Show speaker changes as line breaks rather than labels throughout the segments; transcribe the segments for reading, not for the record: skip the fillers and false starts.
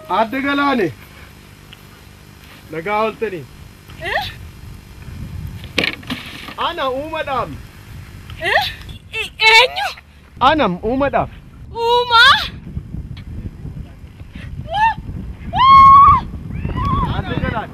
Adde Galaane. Nagaa ooltanii. Ana uumadhaaf.
Eenyu?
Anam uumadhaaf.
Uumaa?
Adde Galaane.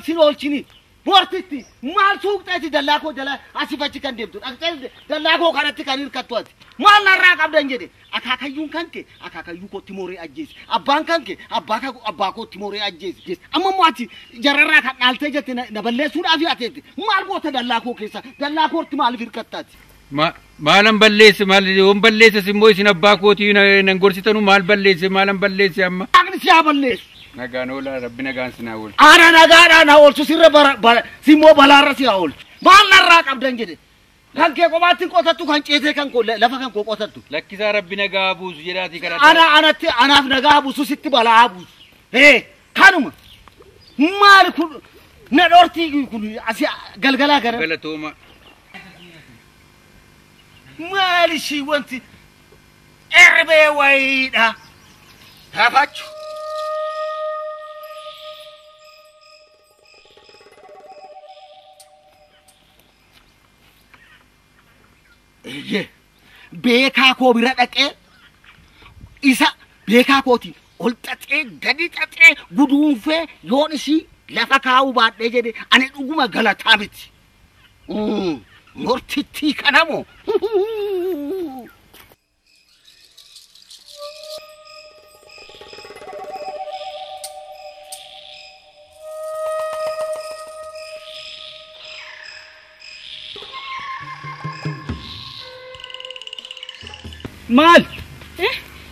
Sinolchini bortitti mal suuqteeti dallako jala asifachi kan deemtu dhaqxee dallako kanatti kan hirkattuati mal narraa qabdan jedhe akaakayyuun kanke akaakayyuu ko timoree ajjeesi abbaan kanke abbaa ko timoree ajjeesi amma mo'ati jararraa kan dhaaltee jette na balleessuudhaaf yaateeti mal goota dallako keessa dallakoorti maal hirkattaati
maalan balleesse maal yoon balleesse simmoo isin abbaa kootii nan gorsitanu maal balleesse maalan balleesse amma
akni siyaa balleessu
nagaan oola rabbi nagaan sinaa ool
ana nagaadhaan haa oolchu sirra simmoo balaarra si haa oolchu maal narraa qabdan jedhe kan kee qomaatti qotattu kan ceetee kan lafa kan koo qotattu
lakkisaa rabbi nagaa buusu jedhaati kana
anaaf nagaa buusu sitti balaa buusu kanuma maal kun na dhortii kun asi galgalaa gara
galatooma
maal ishii wanti erbee wayiidha tafachu beekaa koo bira dhaqee isa beekaa kooti ol xaxee gadi xaxee guduunfee yoon isii lafa kaa'uu baadhee jedhe ani dhuguma galataa miti mortittii kanamoo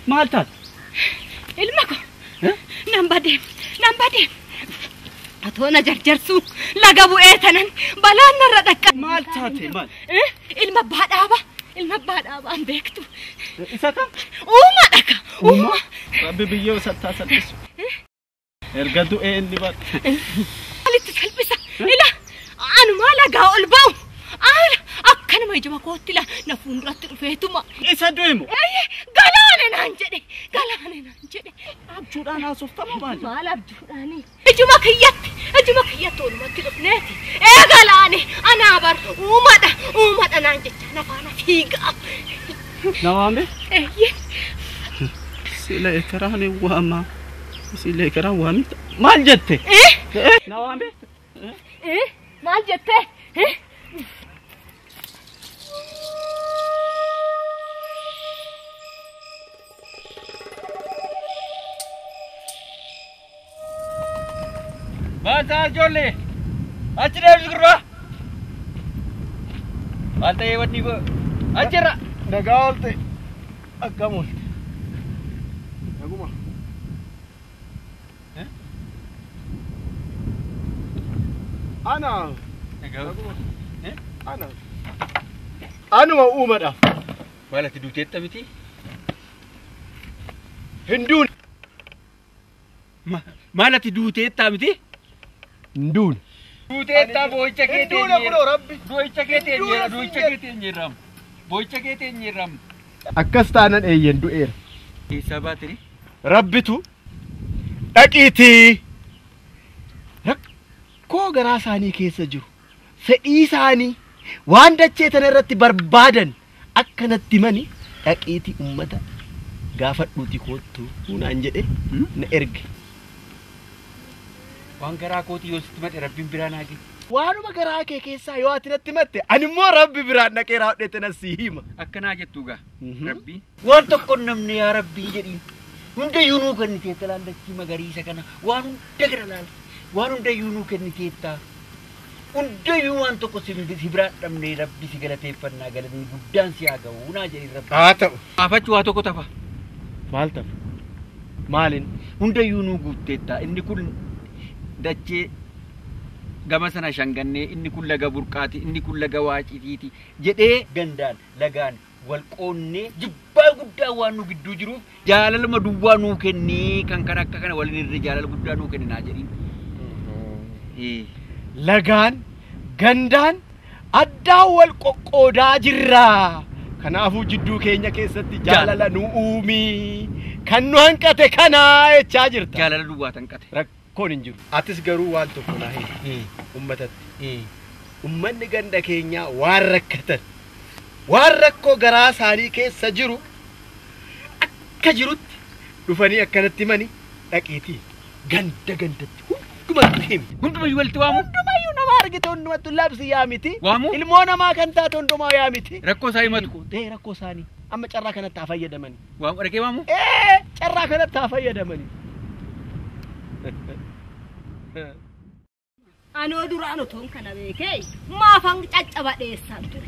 Mal tat
Ilmako nambade atona jarjarsu laga bu'ee tanan balaan narra dhaqqa
mal taate mal
ilma baadhaaba an beektu
isa kam
uuma dhaka uuma
rabbi biyyoo sattaa salphisu erga du'ee inni bad
alitti salphisa ila anu lagaa ol ba'u akkanuma ijuma kootti la na fuulduratti dhufeetuma
isa du'emu
galaane naan jedhe
abjuudhaan haasoftama
maal abjuudhaani ijuma kiyyatti olumatti dhufneeti galaane anaa bar uumadha naan jecha nafaana fiigaa
nawaambe sila ekeraan waama sila ekeraan waamita maal jette nawaambe
maal jette
Bata jolle achire zikra Bata ye wadi go achira
nagaa oolte akkam oolte naguma ana nagaa anuma uumadhaaf
malati duuteetta miti
hinduun
malati duuteetta miti
hinduun
duuteetta boicha keete
hinduun kuno rabbi
boicha keete nyiram
akkas taanan eeyyen du'eera
isa baatiri
rabbitu dhaqiitii rakkoo garaa isaanii keessa jiru fedhii isaanii waan dachee tana irratti barbaadan akkanatti mani dhaqiitii ummata gaafadhuuti koottu naan jedhe na erge.
Waan garaa kootii yoo sitti madhe rabbiin biraa naa gee.
Waanuma garaa kee keessaa yoo ati natti matte ani immoo rabbi biraan dhaqee raawwadheete na si hima.
Akkanaa jettuu gaa rabbii.
Waan tokko namni yaa rabbii jedhiin hundayyuu nuu kenniteetta laallachii magariisa kana waan hunda gara laala waan hundayyuu nuu kenniteetta hundayyuu waan tokko si biraan dhabnee rabbi si galateeffannaa galanni guddaan si haa ga'u naa jedhin rabbi.
Haa ta'u.
Afachi waa tokko tafa.
Maal tafa? Maalin?
Hundayyuu nuu guutteetta inni kun dachee
gama sana shangannee inni kun laga burqaati inni kun laga waacitiiti
jedhee gandaan lagaan wal qoonnee jibbaa guddaa waan nu gidduu jiruuf jaalaluma duwwaa nuu kennee kan kana akka kana waliin irra jaalala guddaa nuu kenne naa jedhin.
Lagaan gandaan addaan wal qoqqoodaa jirra. Kanaafuu jidduu keenya keessatti jaalala nu uumii kan nu hanqate kanaa jechaa jirta.
Jaalala duwwaa hanqate.
Rakkoon hin jiru. Atis garuu waan tokko naa himi ummatatti. Ummanni ganda keenyaa waan rakkatan waan rakkoo garaa isaanii keessa jiru akka jirutti dhufanii akkanatti mani dhaqiitii ganda gandatti hundumatti himi.
Hundumayyuu walitti waamu.
Hundumayyuu nama argite hundumatti labsi yaa miti.
Waamu.
Ilmoo namaa kan taate hundumaa yaa miti.
Rakkoo isaa himatu.
Rakkoo isaanii amma carraa kanatti haa fayyadamani.
Waamu dhaqee waamu.
Carraa kanatti haa fayyadamani.
Anoo duraan utuun kana beekee maafan caccaba dheessaan ture.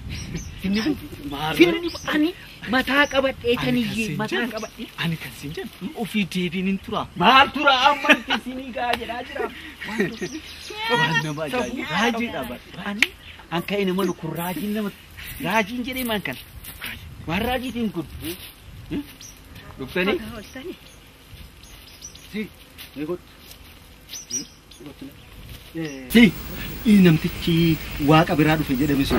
Finni ani mataa qabadheetaniyyee mataa qabadhee
Ani kan siin jedhu ofii deebiin hin tura.
maal tura amma itti isinii gaa jedhaa jira.
Waan nama ajaa'iba. Raajii dhaba.
Ani an ka'e nama kun raajiin nama raajiin jedhee maan kana waan raajiitiin kun
Dhuftanii.
Si, Si, inni namtichi waaqa biraa dhufe jedhame sun.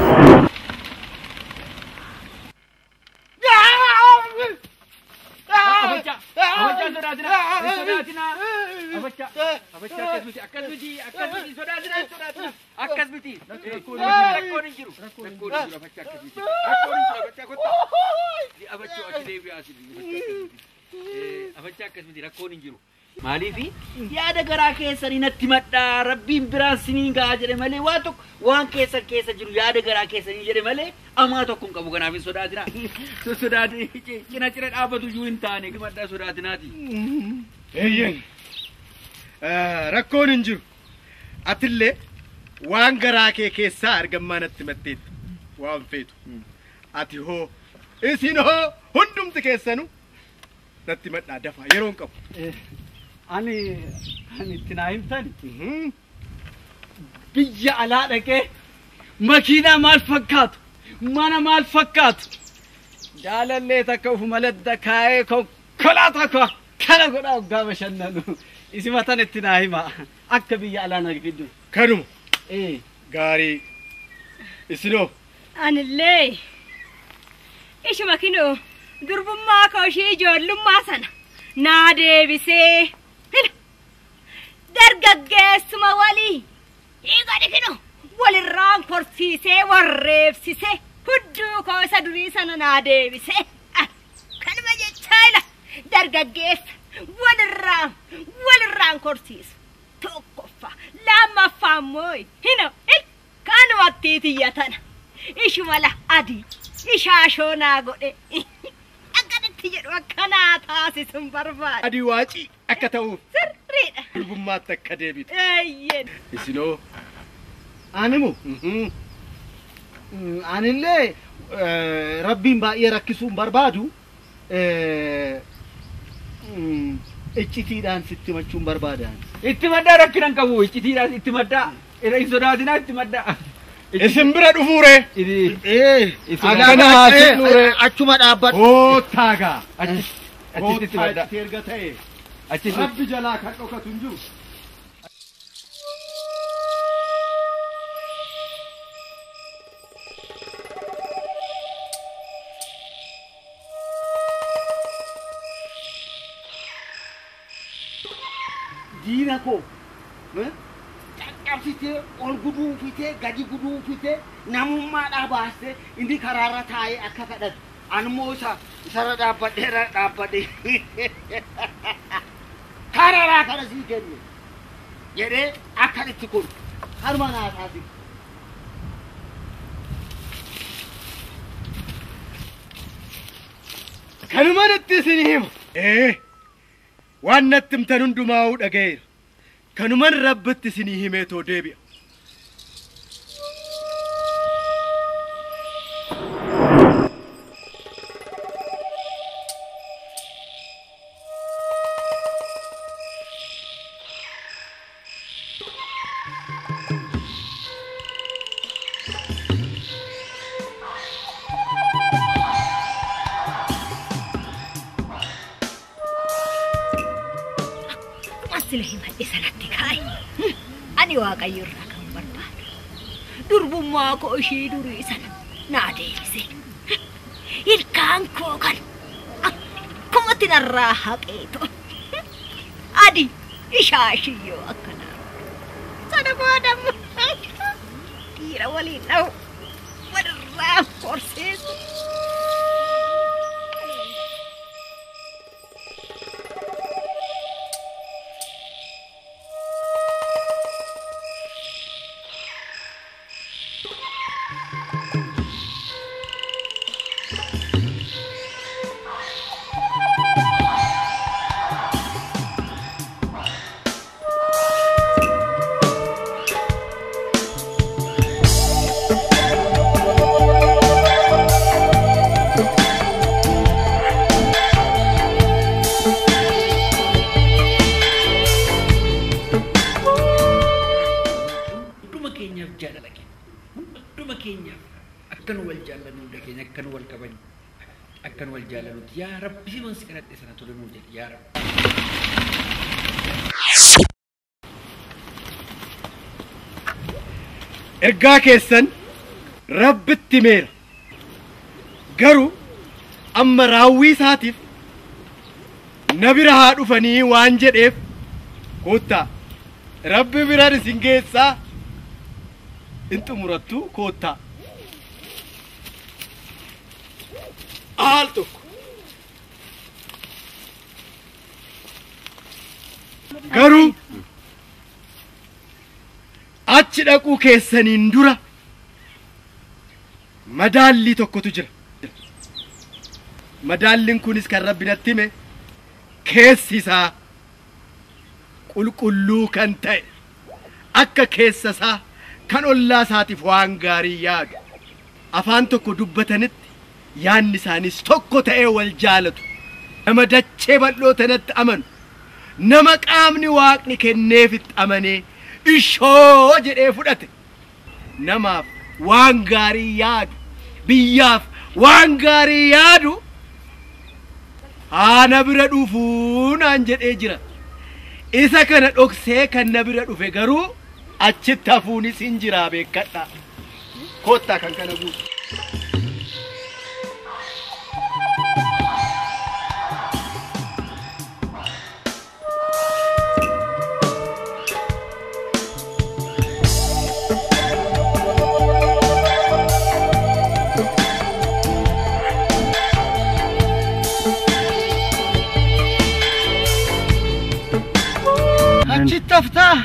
Abachaa sodaatina. Abachaa akkas miti sodaatina. Akkas miti. Rakkoon hin jiru. Abachaa akkas miti. Abachaa kottaa. Abachoo achi deebi'aa Abachaa akkas miti rakkoon hin jiru. Maaliifi
yaada garaa keessanii natti madhaa rabbiin biraan sinii gaa jedhe malee waan tokko waan keessa jiru yaada garaa keessanii jedhe malee amaa tokko hin qabu kanaaf hin sodaatina. Sodaatee cina dhaabbatu iyyuu hin taane madhaa sodaatinaati.
Eeyyen rakkoon hin jiru. Atillee waan garaa kee keessaa argammaa natti matteetti waan feetu. Ati hoo isin hoo hundumti keessanu natti madhaa dafaa yeroo hin qabu.
Ani itti naa himtani. Biyya alaa dhaqee makiinaa maal fakkaatu mana maal fakkaatu jaalallee takka ufuma ladda kaa'ee konkolaataa koo kana godhaa waggaa bashannanu isimatan itti naa hima akka biyya alaa na fiddu.
Kanuma gaarii isinoo.
Anillee ishuma kinoo durbummaa koo ishee ijoollummaa sana naa deebisee dargaggeessuma walii hiikadhi kinoo walirraan korsiisee warreebsisee hudduu koo isa durii sana naa deebisee kanuma jechaa ila dargaggeessa walirraan korsiisu tokkoffaa lammaffaa immoo hino kanuma tiitiyyatana ishumala adii ishaashoo naa godhe akkanitti jedhu akkanaa taasisuun barbaada.
Adii waacii akka ta'uuf
sirriidha.
durbummaatti akka deebitu.
Eeyyen.
Isinoo.
Animu anillee rabbiin baay'ee rakkisuun barbaadu iccitiidhaan sitti machuun barbaadan.
Itti maddaa rakkinan qabu iccitiidhaan itti maddaa. Hin sodaatinaa itti maddaa.
Isin bira dhufuure.
Agana haasifnuure achuma dhaabbadhu.
Koottaagaa.
Achitti maddaa.
Erga ta'e.
Achitti.
Rabbi jalaa kan dhokatu hin jiru.
diina koo caccabsitee ol guduunfitee gadi guduunfitee namummaadhaa baastee inni karaarra taa'ee akka kadhatu anmoo isarra dhaabbadhee kararaa kana sii kenne jedhee akkanitti kun harma naasaati.
Kanuma natti isin hima. Waan natti himtan hundumaa'uu dhaga'eera. Kanuman rabbitti isinii himee too deebi'a.
Asilahi madde sanatti kaay. Ani waaqayyo irraa kan barbaadu. Durbummaa koo ishee durii sana naa deebise. Ilkaan koo kan akkumatti narraa haqeetu. Adi ishaashiyyoo akkanaa. Sana boodamma dhiira waliin dha'u walirraa horseessu.
Akkan wal jaallannu dhageenya akkan wal kabajnu akkan wal jaallannutti yaa Rabbi siman si kadhadhe sana tole nuu jedhi yaa Rabbi.
Ergaa keessan Rabbitti himeera. Garuu amma raawwii isaatiif na bira haa dhufanii waan jedheef koottaa Rabbi bira isin geessaa in xumurattu koottaa. Al tokko garuu achi dhaquu keessaniin dura madaallii tokkotu jira. Madaalliin kunis kan Rabbi natti hime keessi isaa qulqulluu kan ta'e akka keessa isaa kan ollaa isaatiif waan gaarii yaadu afaan tokko dubbatanitti yaanni isaanis tokko ta'ee wal jaalatu nama dachee bal'oo tanatti amanu nama qaamni waaqni kenneefitti amanee ishoo jedhee fudhate namaaf waan gaarii yaadu biyyaaf waan gaarii yaadu haana bira dhufuu naan jedhee jira. Isa kana dhoksee kan na bira dhufe garuu achitti hafuunis hin jiraa beekadha. Koottaa kan kana guutu.
Achittaftaa.